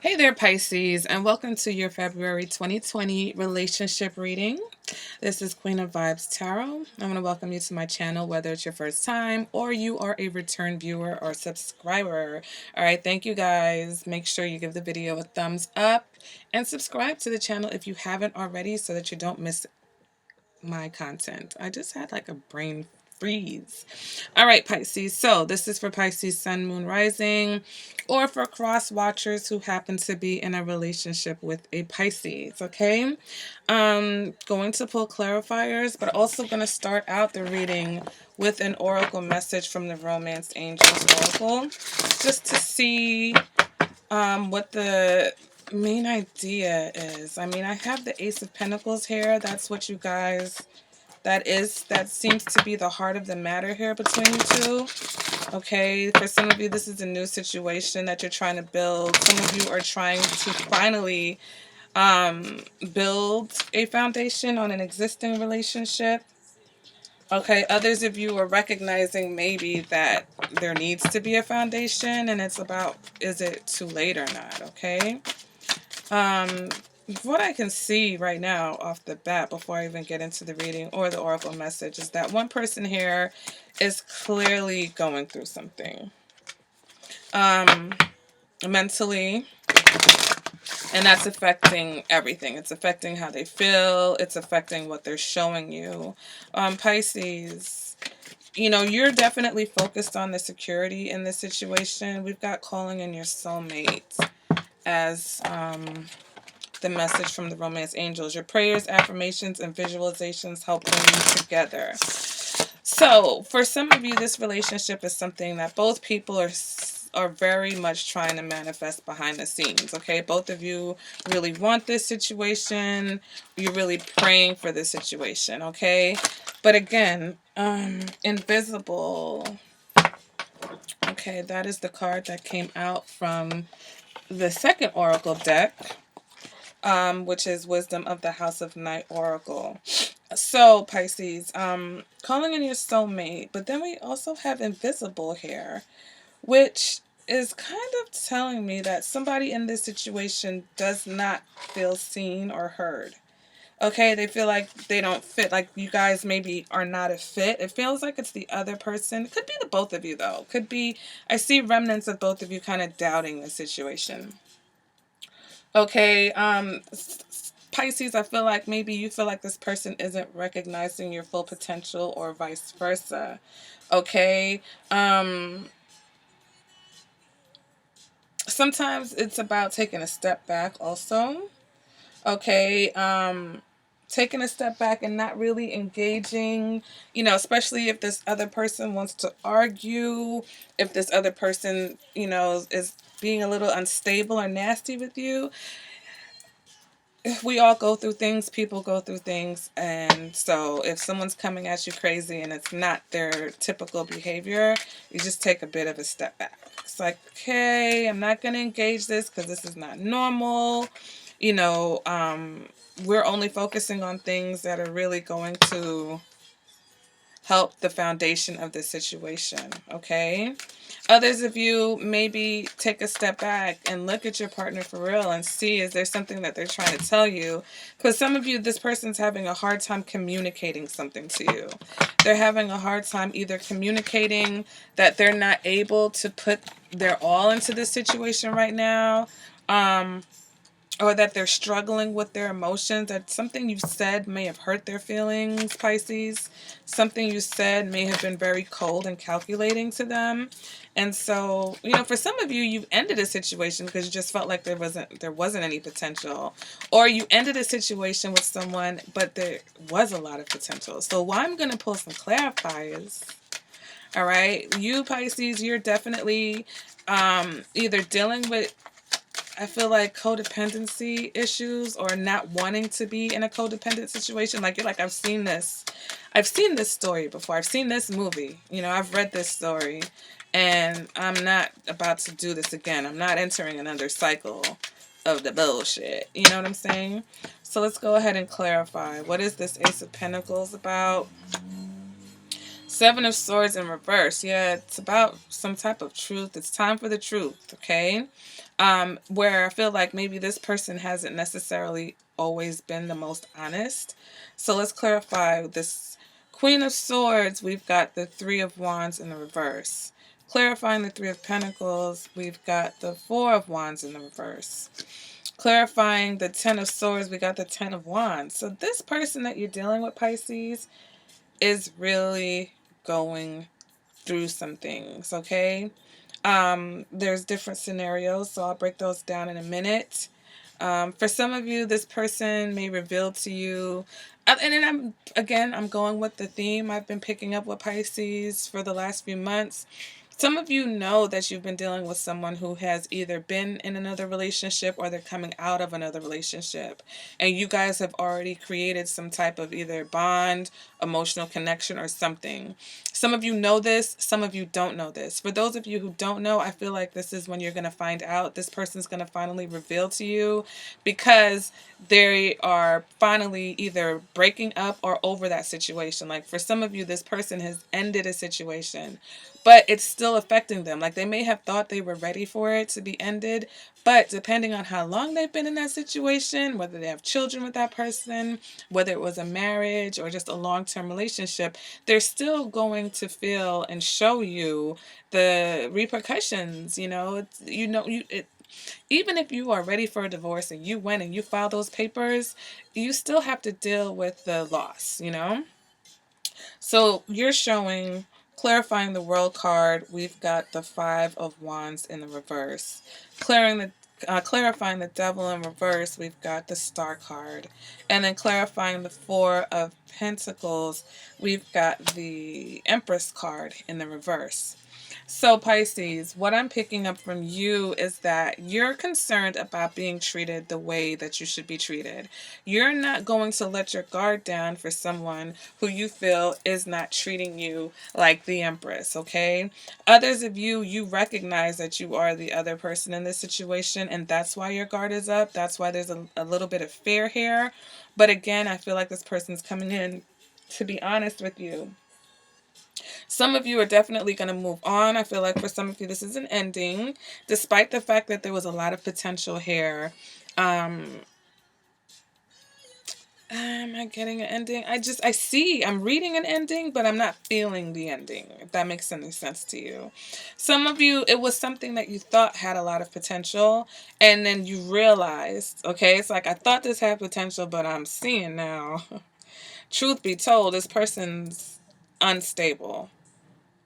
Hey there, Pisces, and welcome to your February 2020 relationship reading. This is Queen of Vibes Tarot. I want to welcome you to my channel, whether it's your first time or you are a return viewer or subscriber. All right, thank you guys. Make sure you give the video a thumbs up and subscribe to the channel if you haven't already so that you don't miss my content. I just had like a brain freeze. All right, Pisces. So this is for Pisces Sun, Moon, Rising, or for cross watchers who happen to be in a relationship with a Pisces. Okay. Going to pull clarifiers, but also going to start out the reading with an oracle message from the Romance Angels Oracle, just to see what the main idea is. I mean, I have the Ace of Pentacles here. That's what you guys, that seems to be the heart of the matter here between you two. Okay, for some of you, this is a new situation that you're trying to build. Some of you are trying to finally build a foundation on an existing relationship. Okay, others of you are recognizing maybe that there needs to be a foundation, and it's about, is it too late or not? Okay. Um, what I can see right now off the bat before I even get into the reading or the oracle message is that one person here is clearly going through something mentally, and that's affecting everything. It's affecting how they feel. It's affecting what they're showing you. Pisces, you know, you're definitely focused on the security in this situation. We've got calling in your soulmate as the message from the Romance Angels. Your prayers, affirmations, and visualizations help bring you together. So, for some of you, this relationship is something that both people are very much trying to manifest behind the scenes. Okay, both of you really want this situation. You're really praying for this situation. Okay, but again, invisible. Okay, that is the card that came out from the second oracle deck, which is Wisdom of the House of Night Oracle. So, Pisces, calling in your soulmate, but then we also have invisible here, which is kind of telling me that somebody in this situation does not feel seen or heard. Okay, they feel like they don't fit, like you guys maybe are not a fit. It feels like it's the other person. It could be the both of you, though. Could be, I see remnants of both of you kind of doubting the situation. Okay, Pisces, I feel like maybe you feel like this person isn't recognizing your full potential or vice versa. Okay, sometimes it's about taking a step back also. Okay, taking a step back and not really engaging, you know, especially if this other person wants to argue, if this other person, you know, is being a little unstable or nasty with you. We all go through things, people go through things, and so if someone's coming at you crazy and it's not their typical behavior, you just take a bit of a step back. It's like, okay, I'm not going to engage this because this is not normal. You know, we're only focusing on things that are really going to help the foundation of the situation, okay? Others of you maybe take a step back and look at your partner for real and see, is there something that they're trying to tell you? Because some of you, this person's having a hard time communicating something to you. They're having a hard time either communicating that they're not able to put their all into this situation right now, or that they're struggling with their emotions, that something you said may have hurt their feelings, Pisces. Something you said may have been very cold and calculating to them. And so, you know, for some of you, you've ended a situation because you just felt like there wasn't any potential. Or you ended a situation with someone, but there was a lot of potential. So why I'm going to pull some clarifiers. All right. You, Pisces, you're definitely either dealing with, I feel like, codependency issues or not wanting to be in a codependent situation. Like, you're like, I've seen this story before. I've seen this movie. You know, I've read this story and I'm not about to do this again. I'm not entering another cycle of the bullshit. You know what I'm saying? So let's go ahead and clarify. What is this Ace of Pentacles about? Seven of Swords in reverse. Yeah, it's about some type of truth. It's time for the truth, okay? Where I feel like maybe this person hasn't necessarily always been the most honest. So let's clarify this. Queen of Swords, we've got the Three of Wands in the reverse. Clarifying the Three of Pentacles, we've got the Four of Wands in the reverse. Clarifying the Ten of Swords, we got the Ten of Wands. So this person that you're dealing with, Pisces, is really going through some things, okay? There's different scenarios, so I'll break those down in a minute. For some of you, this person may reveal to you, and then I'm going with the theme I've been picking up with Pisces for the last few months. Some of you know that you've been dealing with someone who has either been in another relationship or they're coming out of another relationship. And you guys have already created some type of either bond, emotional connection, or something. Some of you know this, some of you don't know this. For those of you who don't know, I feel like this is when you're going to find out. This person's going to finally reveal to you because they are finally either breaking up or over that situation. Like for some of you, this person has ended a situation, but it's still affecting them. Like they may have thought they were ready for it to be ended, but depending on how long they've been in that situation, whether they have children with that person, whether it was a marriage or just a long-term relationship, they're still going to feel and show you the repercussions. Even if you are ready for a divorce and you went and you filed those papers, you still have to deal with the loss. So you're showing, clarifying the world card, we've got the Five of Wands in the reverse. Clarifying the Devil in reverse, we've got the Star card. And then clarifying the Four of Pentacles, we've got the Empress card in the reverse. So Pisces, what I'm picking up from you is that you're concerned about being treated the way that you should be treated. You're not going to let your guard down for someone who you feel is not treating you like the Empress, okay? Others of you, you recognize that you are the other person in this situation, and that's why your guard is up. That's why there's a little bit of fear here. But again, I feel like this person's coming in to be honest with you. Some of you are definitely going to move on. I feel like for some of you, this is an ending, despite the fact that there was a lot of potential here. Am I getting an ending? I'm reading an ending, but I'm not feeling the ending, if that makes any sense to you. Some of you, it was something that you thought had a lot of potential, and then you realized, okay, it's like, I thought this had potential, but I'm seeing now. Truth be told, this person's unstable.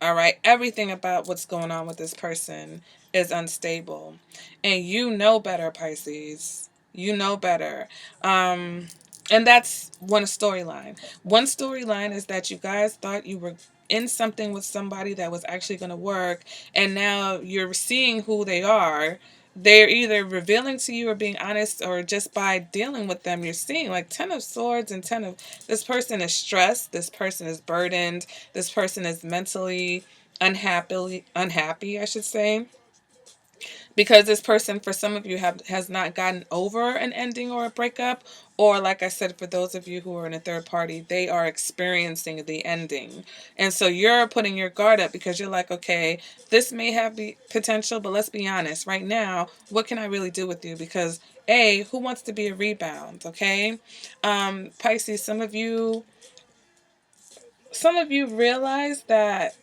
All right. Everything about what's going on with this person is unstable. And you know better, Pisces. You know better. And that's one storyline. One storyline is that you guys thought you were in something with somebody that was actually going to work. And now you're seeing who they are. They're either revealing to you or being honest, or just by dealing with them, you're seeing like 10 of Swords and 10 of, this person is stressed. This person is burdened. This person is mentally unhappy, I should say, because this person, for some of you, has not gotten over an ending or a breakup, or like I said, for those of you who are in a third party, they are experiencing the ending. And so you're putting your guard up because you're like, okay, this may have the potential, but let's be honest right now, what can I really do with you? Because who wants to be a rebound? Okay. Pisces, some of you realize that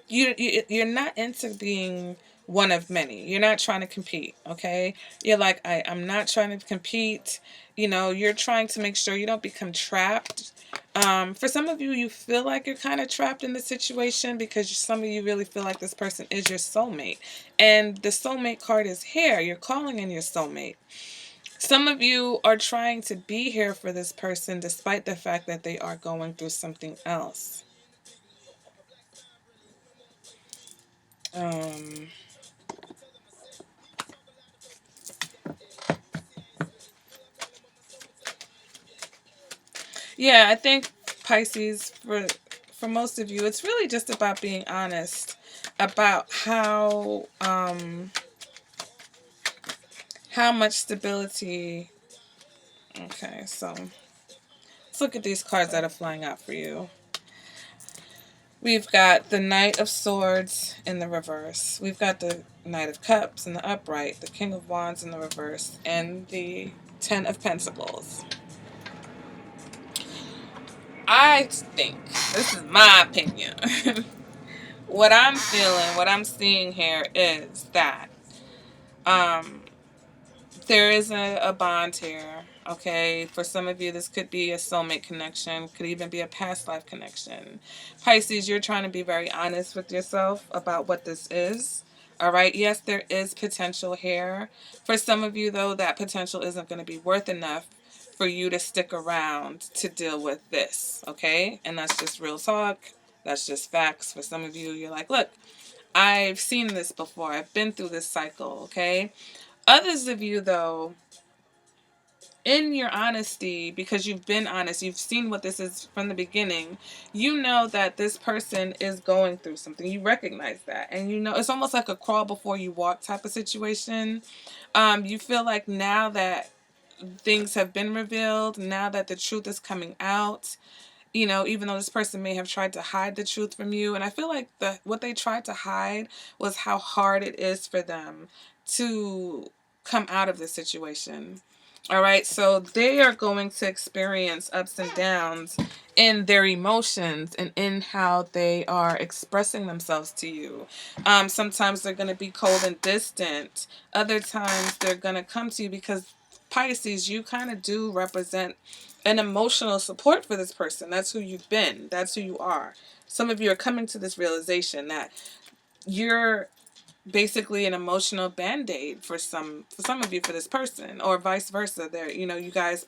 you're not into being one of many. You're not trying to compete, okay? You're like, I'm not trying to compete. You're trying to make sure you don't become trapped. For some of you, you feel like you're kind of trapped in the situation because some of you really feel like this person is your soulmate. And the soulmate card is here. You're calling in your soulmate. Some of you are trying to be here for this person despite the fact that they are going through something else. Um, Yeah, I think Pisces, for most of you, it's really just about being honest about how much stability. Okay, so let's look at these cards that are flying out for you. We've got the Knight of Swords in the reverse. We've got the Knight of Cups in the upright, the King of Wands in the reverse, and the Ten of Pentacles. I think, this is my opinion, what I'm feeling, what I'm seeing here is that there is a bond here, okay? For some of you, this could be a soulmate connection, could even be a past life connection. Pisces, you're trying to be very honest with yourself about what this is, all right? Yes, there is potential here. For some of you, though, that potential isn't going to be worth enough for you to stick around to deal with this, okay? And that's just real talk. That's just facts. For some of you, you're like, look, I've seen this before. I've been through this cycle, okay? Others of you, though, in your honesty, because you've been honest, you've seen what this is from the beginning, you know that this person is going through something. You recognize that. And you know, it's almost like a crawl before you walk type of situation. You feel like now that things have been revealed, now that the truth is coming out, you know, even though this person may have tried to hide the truth from you. And I feel like what they tried to hide was how hard it is for them to come out of the situation. All right, so they are going to experience ups and downs in their emotions and in how they are expressing themselves to you. Sometimes they're going to be cold and distant. Other times they're going to come to you because Pisces, you kind of do represent an emotional support for this person. That's who you've been. That's who you are. Some of you are coming to this realization that you're basically an emotional band-aid for some of you, for this person, or vice versa. There, you know, you guys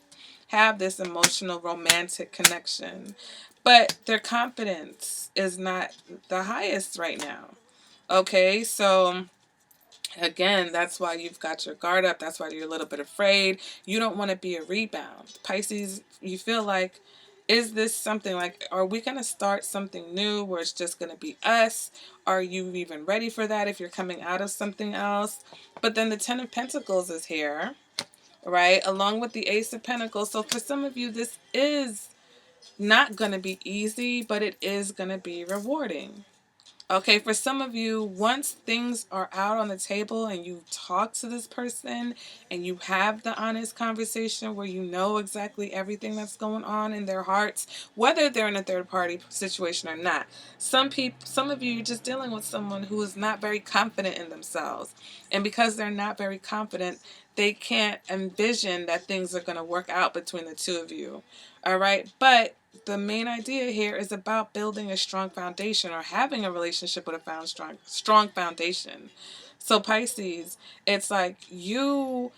have this emotional romantic connection, but their confidence is not the highest right now. Okay, so again, that's why you've got your guard up. That's why you're a little bit afraid. You don't want to be a rebound. Pisces, you feel like, is this something like, are we going to start something new where it's just going to be us? Are you even ready for that if you're coming out of something else? But then the Ten of Pentacles is here, right? Along with the Ace of Pentacles. So for some of you, this is not going to be easy, but it is going to be rewarding. Okay, for some of you, once things are out on the table and you talk to this person and you have the honest conversation where you know exactly everything that's going on in their hearts, whether they're in a third party situation or not. Some of you, you're just dealing with someone who is not very confident in themselves. And because they're not very confident, they can't envision that things are going to work out between the two of you. All right, but the main idea here is about building a strong foundation, or having a relationship with a strong foundation. So Pisces, it's like you,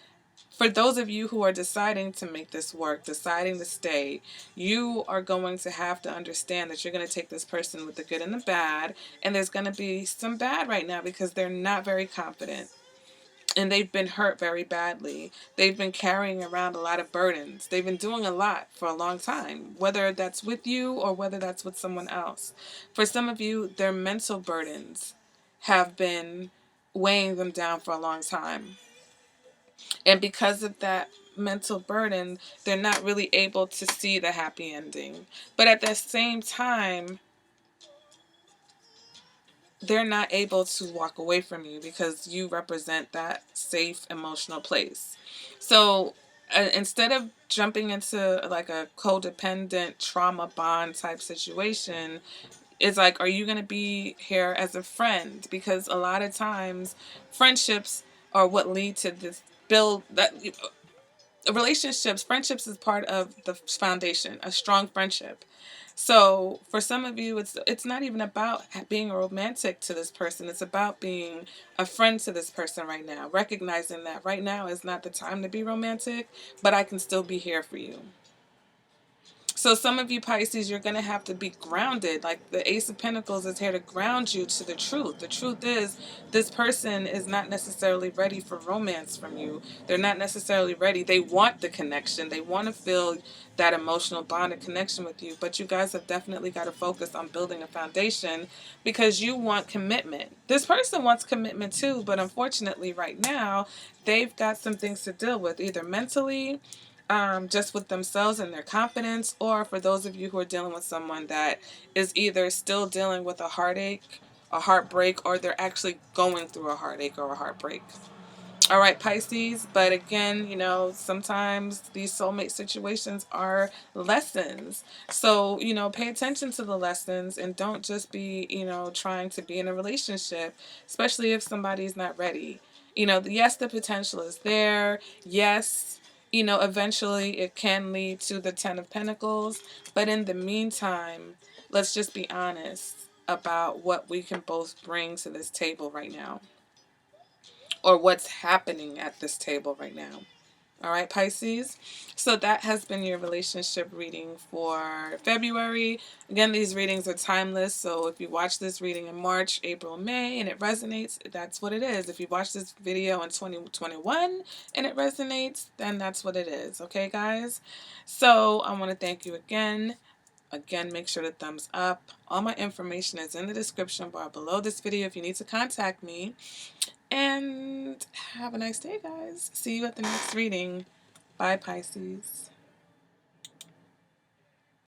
for those of you who are deciding to make this work, deciding to stay, you are going to have to understand that you're going to take this person with the good and the bad, and there's going to be some bad right now because they're not very confident. And they've been hurt very badly. They've been carrying around a lot of burdens. They've been doing a lot for a long time, whether that's with you or whether that's with someone else. For some of you, their mental burdens have been weighing them down for a long time. And because of that mental burden, they're not really able to see the happy ending. But at the same time, they're not able to walk away from you because you represent that safe emotional place. So instead of jumping into like a codependent trauma bond type situation, it's like, are you going to be here as a friend? Because a lot of times friendships are what lead to this build that relationships. Friendships is part of the foundation, a strong friendship. So for some of you, it's not even about being romantic to this person. It's about being a friend to this person right now, recognizing that right now is not the time to be romantic, but I can still be here for you. So some of you Pisces, you're going to have to be grounded. Like the Ace of Pentacles is here to ground you to the truth. The truth is, this person is not necessarily ready for romance from you. They're not necessarily ready. They want the connection. They want to feel that emotional bond and connection with you. But you guys have definitely got to focus on building a foundation because you want commitment. This person wants commitment too, but unfortunately right now, they've got some things to deal with, either mentally, just with themselves and their confidence, or for those of you who are dealing with someone that is either still dealing with a heartache, a heartbreak, or they're actually going through a heartache or a heartbreak. All right, Pisces. But again, you know, sometimes these soulmate situations are lessons. So, you know, pay attention to the lessons and don't just be, you know, trying to be in a relationship, especially if somebody's not ready. You know, yes, the potential is there. Yes, you know, eventually it can lead to the Ten of Pentacles. But in the meantime, let's just be honest about what we can both bring to this table right now, or what's happening at this table right now. All right, Pisces. So that has been your relationship reading for February. Again, these readings are timeless. So if you watch this reading in March, April, May, and it resonates, that's what it is. If you watch this video in 2021 and it resonates, then that's what it is. Okay, guys? So I want to thank you again. Again, make sure to thumbs up. All my information is in the description bar below this video if you need to contact me. And have a nice day, guys. See you at the next reading. Bye, Pisces.